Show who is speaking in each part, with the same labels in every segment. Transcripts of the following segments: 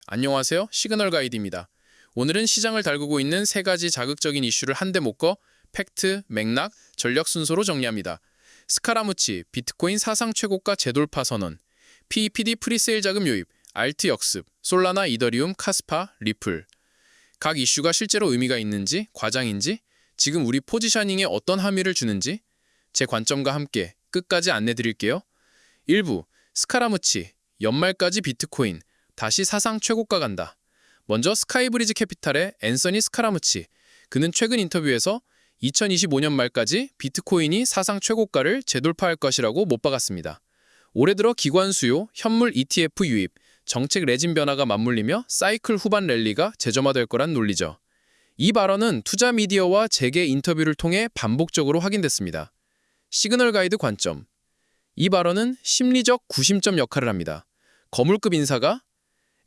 Speaker 1: 안녕하세요. 시그널 가이드입니다. 오늘은 시장을 달구고 있는 세 가지 자극적인 이슈를 한데 묶어 팩트, 맥락, 전략 순서로 정리합니다. 스카라무치, 비트코인 사상 최고가 재돌파 선언, PEPD 프리세일 자금 요입, 알트 역습, 솔라나, 이더리움, 카스파, 리플. 각 이슈가 실제로 의미가 있는지, 과장인지, 지금 우리 포지셔닝에 어떤 함의를 주는지 제 관점과 함께 끝까지 안내드릴게요. 1부, 스카라무치, 연말까지 비트코인, 다시 사상 최고가 간다. 먼저 스카이브리지 캐피탈의 앤서니 스카라무치. 그는 최근 인터뷰에서 2025년 말까지 비트코인이 사상 최고가를 재돌파할 것이라고 못 박았습니다. 올해 들어 기관 수요, 현물 ETF 유입, 정책 레짐 변화가 맞물리며 사이클 후반 랠리가 재점화될 거란 논리죠. 이 발언은 투자 미디어와 재계 인터뷰를 통해 반복적으로 확인됐습니다. 시그널 가이드 관점. 이 발언은 심리적 구심점 역할을 합니다. 거물급 인사가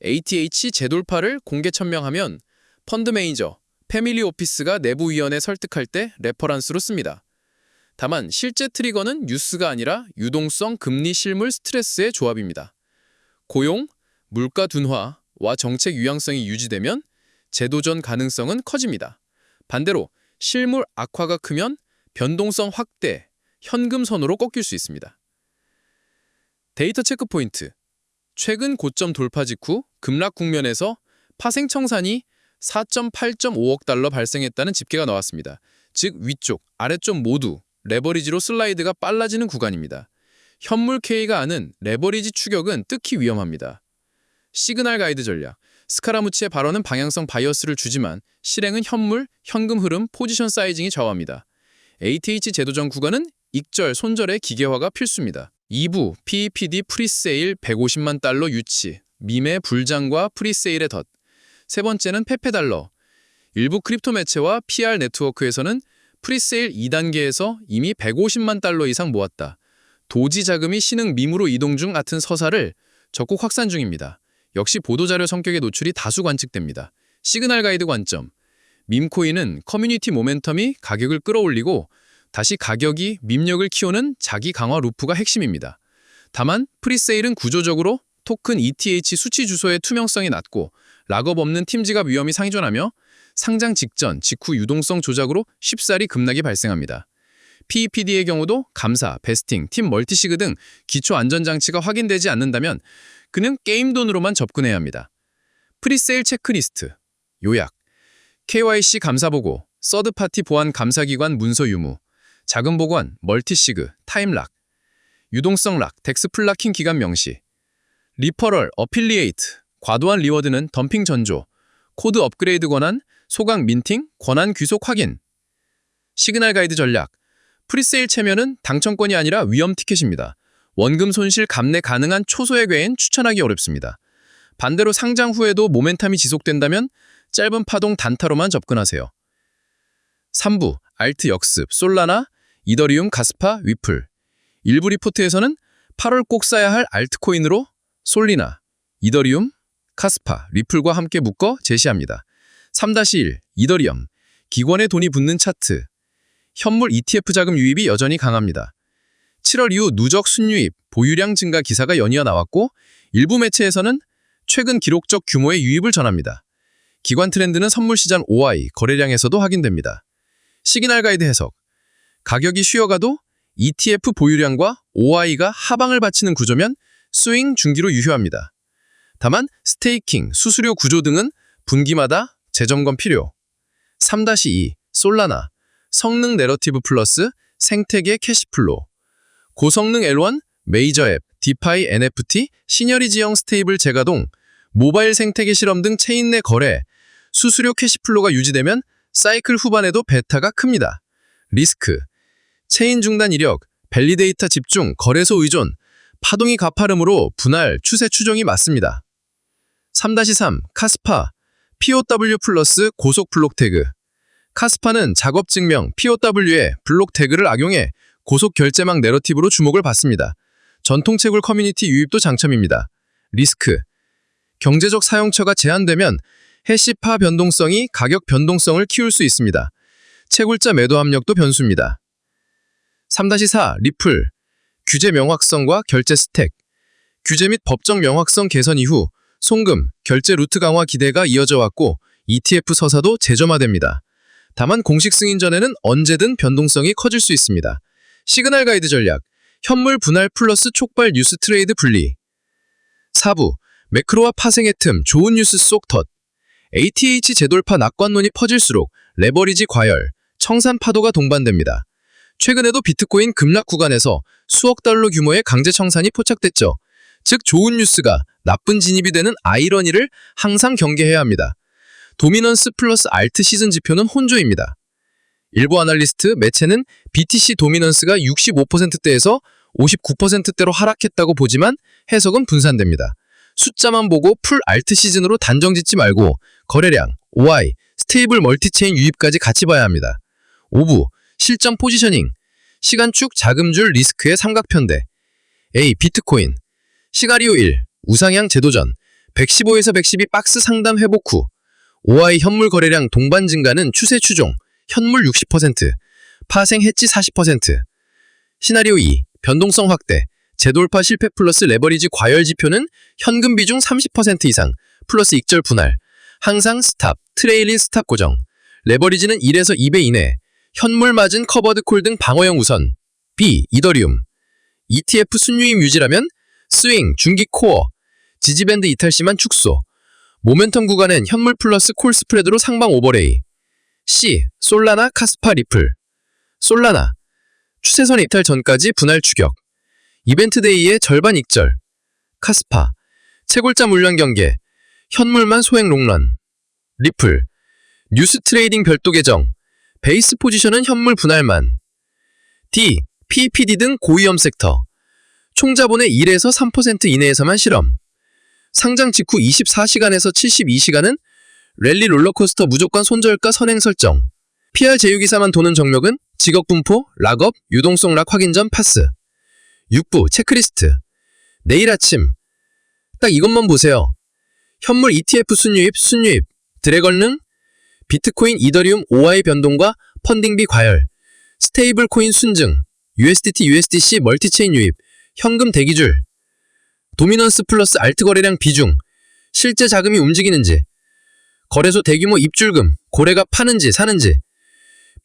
Speaker 1: ATH 재돌파를 공개 천명하면 펀드 매니저, 패밀리 오피스가 내부위원회 설득할 때 레퍼런스로 씁니다. 다만 실제 트리거는 뉴스가 아니라 유동성 금리 실물 스트레스의 조합입니다. 고용, 물가 둔화와 정책 유양성이 유지되면 재도전 가능성은 커집니다. 반대로 실물 악화가 크면 변동성 확대, 현금 선호로 꺾일 수 있습니다. 데이터 체크 포인트. 최근 고점 돌파 직후 급락 국면에서 파생청산이 4.8.5억 달러 발생했다는 집계가 나왔습니다. 즉 위쪽, 아래쪽 모두 레버리지로 슬라이드가 빨라지는 구간입니다. 현물 K가 아는 레버리지 추격은 특히 위험합니다. 시그널 가이드 전략. 스카라무치의 발언은 방향성 바이어스를 주지만 실행은 현물, 현금 흐름, 포지션 사이징이 좌우합니다. ATH 재도전 구간은 익절, 손절의 기계화가 필수입니다. 2부, PEPD 프리세일 150만 달러 유치, 밈의 불장과 프리세일의 덫. 세 번째는 페페달러. 일부 크립토 매체와 PR 네트워크에서는 프리세일 2단계에서 이미 150만 달러 이상 모았다. 도지 자금이 신흥 밈으로 이동 중 같은 서사를 적극 확산 중입니다. 역시 보도자료 성격의 노출이 다수 관측됩니다. 시그널 가이드 관점. 밈코인은 커뮤니티 모멘텀이 가격을 끌어올리고 다시 가격이 밈력을 키우는 자기 강화 루프가 핵심입니다. 다만 프리세일은 구조적으로 토큰 ETH 수치 주소의 투명성이 낮고 락업 없는 팀지갑 위험이 상존하며 상장 직전, 직후 유동성 조작으로 쉽사리 급락이 발생합니다. PEPD의 경우도 감사, 베스팅, 팀 멀티시그 등 기초 안전장치가 확인되지 않는다면 그는 게임 돈으로만 접근해야 합니다. 프리세일 체크리스트, 요약, KYC 감사보고, 서드파티 보안 감사기관 문서 유무, 자금 보관, 멀티시그, 타임락, 유동성 락, 덱스 플라킹 기간 명시, 리퍼럴, 어필리에이트, 과도한 리워드는 덤핑 전조, 코드 업그레이드 권한, 소강 민팅, 권한 귀속 확인. 시그널 가이드 전략. 프리세일 체면은 당첨권이 아니라 위험 티켓입니다. 원금 손실 감내 가능한 초소액 외엔 추천하기 어렵습니다. 반대로 상장 후에도 모멘텀이 지속된다면 짧은 파동 단타로만 접근하세요. 3부, 알트 역습, 솔라나, 이더리움, 카스파, 위플. 일부 리포트에서는 8월 꼭 사야 할 알트코인으로 솔리나, 이더리움, 카스파, 리플과 함께 묶어 제시합니다. 3-1, 이더리움, 기관의 돈이 붙는 차트. 현물 ETF 자금 유입이 여전히 강합니다. 7월 이후 누적 순유입, 보유량 증가 기사가 연이어 나왔고 일부 매체에서는 최근 기록적 규모의 유입을 전합니다. 기관 트렌드는 선물 시장 OI, 거래량에서도 확인됩니다. 시그널 가이드 해석. 가격이 쉬어가도 ETF 보유량과 OI가 하방을 바치는 구조면 스윙 중기로 유효합니다. 다만 스테이킹, 수수료 구조 등은 분기마다 재점검 필요. 3-2, 솔라나, 성능 내러티브 플러스 생태계 캐시플로. 고성능 L1, 메이저 앱, 디파이 NFT, 시너리지형 스테이블 재가동, 모바일 생태계 실험 등 체인 내 거래, 수수료 캐시플로가 유지되면 사이클 후반에도 베타가 큽니다. 리스크, 체인 중단 이력, 밸리데이터 집중, 거래소 의존, 파동이 가파름으로 분할, 추세 추종이 맞습니다. 3-3, 카스파, POW 플러스 고속 블록 태그. 카스파는 작업 증명 POW에 블록 태그를 악용해 고속 결제망 내러티브로 주목을 받습니다. 전통 채굴 커뮤니티 유입도 장점입니다. 리스크, 경제적 사용처가 제한되면 해시파 변동성이 가격 변동성을 키울 수 있습니다. 채굴자 매도 압력도 변수입니다. 3-4, 리플, 규제 명확성과 결제 스택. 규제 및 법적 명확성 개선 이후
Speaker 2: 송금, 결제 루트 강화 기대가 이어져 왔고 ETF 서사도 재점화됩니다. 다만 공식 승인 전에는 언제든 변동성이 커질 수 있습니다. 시그널 가이드 전략, 현물 분할 플러스 촉발 뉴스 트레이드 분리. 4부, 매크로와 파생의 틈, 좋은 뉴스 속 덫. ATH 재돌파 낙관론이 퍼질수록 레버리지 과열, 청산 파도가 동반됩니다. 최근에도 비트코인 급락 구간에서 수억 달러 규모의 강제 청산이 포착됐죠. 즉 좋은 뉴스가 나쁜 진입이 되는 아이러니를 항상 경계해야 합니다. 도미넌스 플러스 알트 시즌 지표는 혼조입니다. 일부 아날리스트, 매체는 BTC 도미넌스가 65%대에서 59%대로 하락했다고 보지만 해석은 분산됩니다. 숫자만 보고 풀 알트 시즌으로 단정 짓지 말고 거래량, OI, 스테이블 멀티체인 유입까지 같이 봐야 합니다. 5부, 실전 포지셔닝, 시간축 자금줄 리스크의 삼각편대. A. 비트코인, 시가리오 1, 우상향 재도전, 115에서 112 박스 상담 회복 후, OI 현물 거래량 동반 증가는 추세 추종, 현물 60%, 파생 해지 40%. 시나리오 2, 변동성 확대, 재돌파 실패 플러스 레버리지 과열 지표는 현금 비중 30% 이상, 플러스 익절 분할, 항상 스탑, 트레일린 스탑 고정, 레버리지는 1에서 2배 이내, 현물 마진 커버드 콜 등 방어형 우선. B. 이더리움, ETF 순유입 유지라면 스윙, 중기 코어, 지지밴드 이탈 심한 축소, 모멘텀 구간엔 현물 플러스 콜 스프레드로 상방 오버레이. C. 솔라나, 카스파, 리플. 솔라나, 추세선 이탈 전까지 분할 추격, 이벤트 데이의 절반 익절. 카스파, 채굴자 물량 경계, 현물만 소액 롱런. 리플, 뉴스 트레이딩 별도 계정, 베이스 포지션은 현물 분할만. D. PPD 등 고위험 섹터, 총자본의 1에서 3% 이내에서만 실험. 상장 직후 24시간에서 72시간은 랠리 롤러코스터 무조건 손절가 선행 설정. PR 제휴기사만 도는 정력은 직업 분포, 락업, 유동성 락 확인 전 파스. 6부 체크리스트. 내일 아침 딱 이것만 보세요. 현물 ETF 순유입, 드래건능, 비트코인, 이더리움, OI 변동과 펀딩비 과열, 스테이블 코인 순증, USDT, USDC 멀티체인 유입, 현금 대기줄, 도미넌스 플러스 알트 거래량 비중, 실제 자금이 움직이는지, 거래소 대규모 입줄금, 고래가 파는지 사는지,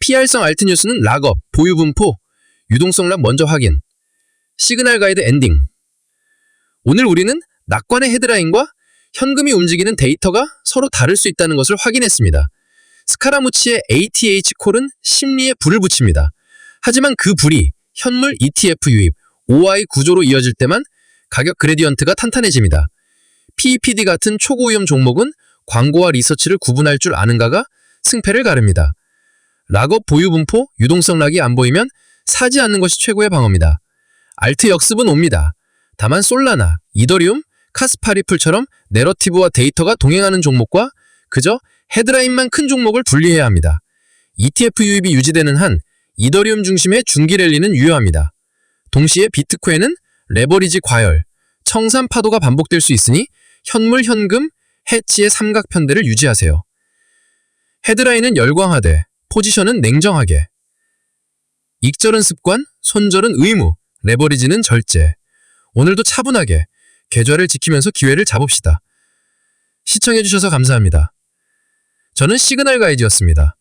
Speaker 2: PR성 알트 뉴스는 락업, 보유 분포, 유동성 락 먼저 확인. 시그널 가이드 엔딩. 오늘 우리는 낙관의 헤드라인과 현금이 움직이는 데이터가 서로 다를 수 있다는 것을 확인했습니다. 스카라무치의 ATH 콜은 심리에 불을 붙입니다. 하지만 그 불이 현물 ETF 유입, OI 구조로 이어질 때만 가격 그레디언트가 탄탄해집니다. PEPD 같은 초고위험 종목은 광고와 리서치를 구분할 줄 아는가가 승패를 가릅니다. 락업 보유 분포, 유동성 락이 안 보이면 사지 않는 것이 최고의 방어입니다. 알트 역습은 옵니다. 다만 솔라나, 이더리움, 카스파 리플처럼 내러티브와 데이터가 동행하는 종목과 그저 헤드라인만 큰 종목을 분리해야 합니다. ETF 유입이 유지되는 한 이더리움 중심의 중기 랠리는 유효합니다. 동시에 비트코인은 레버리지 과열, 청산 파도가 반복될 수 있으니 현물, 현금, 해치의 삼각편대를 유지하세요. 헤드라인은 열광하되 포지션은 냉정하게. 익절은 습관, 손절은 의무, 레버리지는 절제. 오늘도 차분하게 계좌를 지키면서 기회를 잡읍시다. 시청해주셔서 감사합니다. 저는 시그널 가이드였습니다.